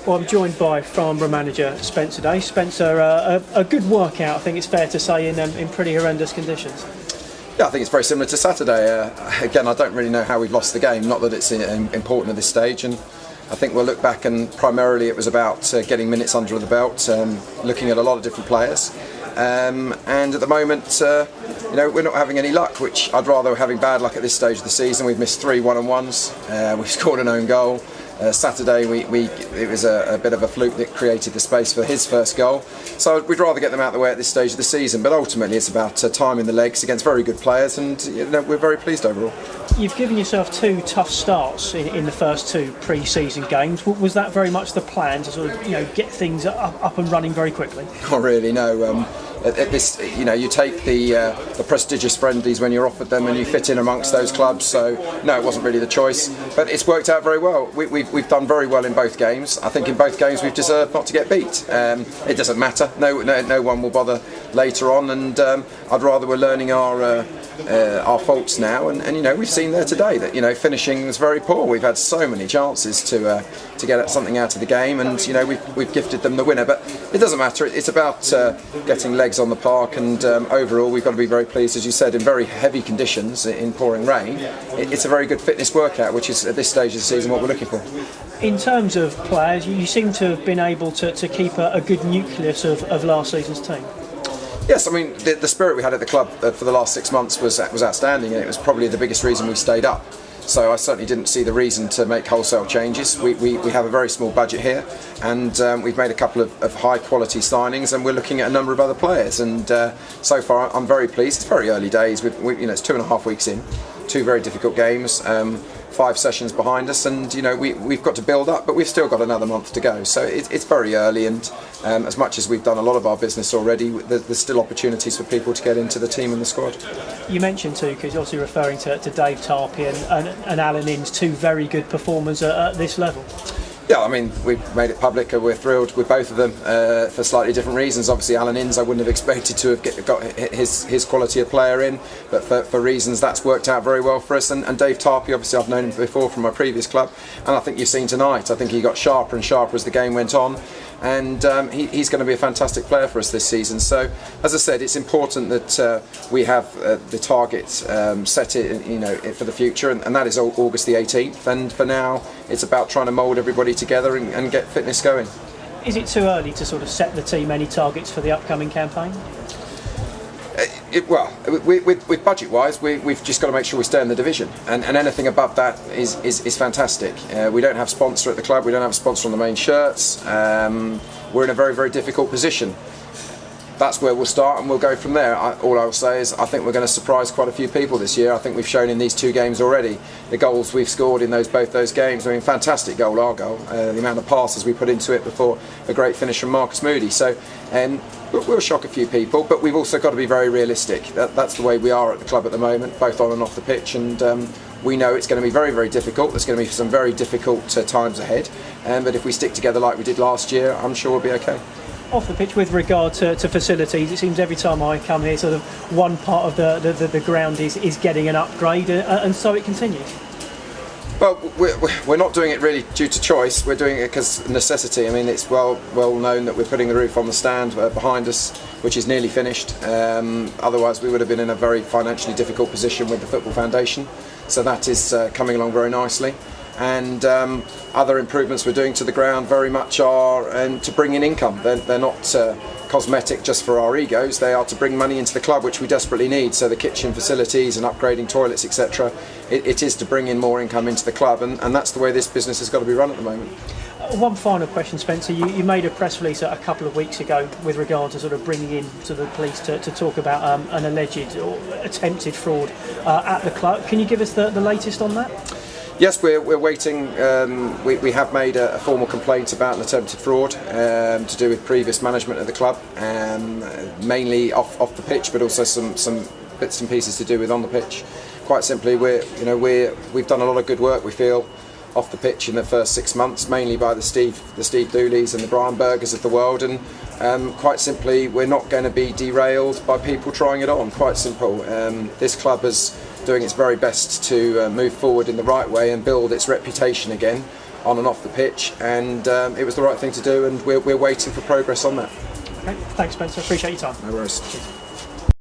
Well, I'm joined by Farnborough manager Spencer Day. Spencer, a good workout, I think it's fair to say, in pretty horrendous conditions. Yeah, I think it's very similar to Saturday. Again, I don't really know how we've lost the game, not that it's important at this stage, and I think we'll look back and primarily it was about getting minutes under the belt, looking at a lot of different players. And at the moment, we're not having any luck, which I'd rather having bad luck at this stage of the season. We've missed 3 one-on-ones, we've scored an own goal. Saturday it was a bit of a fluke that created the space for his first goal, so we'd rather get them out of the way at this stage of the season, but ultimately it's about time in the legs against very good players, and we're very pleased overall. You've given yourself 2 tough starts in the first 2 pre-season games. Was that very much the plan, to sort of get things up and running very quickly? Not really, no. At this, you take the prestigious friendlies when you're offered them, and you fit in amongst those clubs. So no, it wasn't really the choice, but it's worked out very well. We've done very well in both games. I think in both games we've deserved not to get beat. It doesn't matter. No one will bother later on, and I'd rather we're learning our faults now. And we've seen there today that finishing was very poor. We've had so many chances to get something out of the game, and we've gifted them the winner. But it doesn't matter. It's about getting legs on the park, and overall we've got to be very pleased, as you said, in very heavy conditions, in pouring rain. It's a very good fitness workout, which is at this stage of the season what we're looking for. In terms of players, you seem to have been able to keep a good nucleus of last season's team. Yes, I mean the spirit we had at the club for the last 6 months was outstanding, and it was probably the biggest reason we stayed up. So I certainly didn't see the reason to make wholesale changes. We have a very small budget here, and we've made a couple of high quality signings, and we're looking at a number of other players. And so far I'm very pleased. It's very early days. It's 2.5 weeks in, 2 very difficult games. 5 sessions behind us, and we've got to build up, but we've still got another month to go, so it's very early, and as much as we've done a lot of our business already, there's still opportunities for people to get into the team and the squad. You mentioned too, because you're obviously referring to Dave Tarpey and Alan Inns, 2 very good performers at this level. Yeah, I mean, we've made it public. We're thrilled with both of them for slightly different reasons. Obviously, Alan Inns, I wouldn't have expected to have got his quality of player in, but for reasons that's worked out very well for us. And Dave Tarpey, obviously, I've known him before from my previous club, and I think you've seen tonight. I think he got sharper and sharper as the game went on, and he's going to be a fantastic player for us this season. So, as I said, it's important that we have the target set for the future, and that is August the 18th. And for now, it's about trying to mould everybody together and get fitness going. Is it too early to sort of set the team any targets for the upcoming campaign? With budget-wise, we've just got to make sure we stay in the division, and anything above that is fantastic. We don't have sponsor at the club. We don't have a sponsor on the main shirts. We're in a very, very difficult position. That's where we'll start, and we'll go from there. All I'll say is I think we're going to surprise quite a few people this year. I think we've shown in these 2 games already the goals we've scored in both those games. I mean, fantastic goal, our goal. The amount of passes we put into it before a great finish from Marcus Moody. So we'll shock a few people, but we've also got to be very realistic. That's the way we are at the club at the moment, both on and off the pitch, and we know it's going to be very, very difficult. There's going to be some very difficult times ahead, but if we stick together like we did last year, I'm sure we'll be okay. Off the pitch, with regard to facilities, it seems every time I come here, sort of one part of the ground is getting an upgrade, and so it continues. Well, we're not doing it really due to choice. We're doing it because of necessity. I mean, it's well known that we're putting the roof on the stand behind us, which is nearly finished. Otherwise, we would have been in a very financially difficult position with the Football Foundation. So that is coming along very nicely. And other improvements we're doing to the ground very much are to bring in income. They're not cosmetic just for our egos. They are to bring money into the club, which we desperately need. So the kitchen facilities and upgrading toilets, etc. It is to bring in more income into the club, and that's the way this business has got to be run at the moment. One final question, Spencer. You made a press release a couple of weeks ago with regard to sort of bringing in to the police to talk about an alleged or attempted fraud at the club. Can you give us the latest on that? Yes, we're waiting. We have made a formal complaint about an attempted fraud to do with previous management of the club, mainly off the pitch, but also some bits and pieces to do with on the pitch. Quite simply, we've done a lot of good work, we feel, off the pitch in the first 6 months, mainly by the Steve Dooleys and the Brian Bergers of the world, and quite simply, we're not going to be derailed by people trying it on. Quite simple. This club is doing its very best to move forward in the right way and build its reputation again. on and off the pitch, and it was the right thing to do, and we're waiting for progress on that. Okay, thanks, Spencer. Appreciate your time. No worries. Cheers.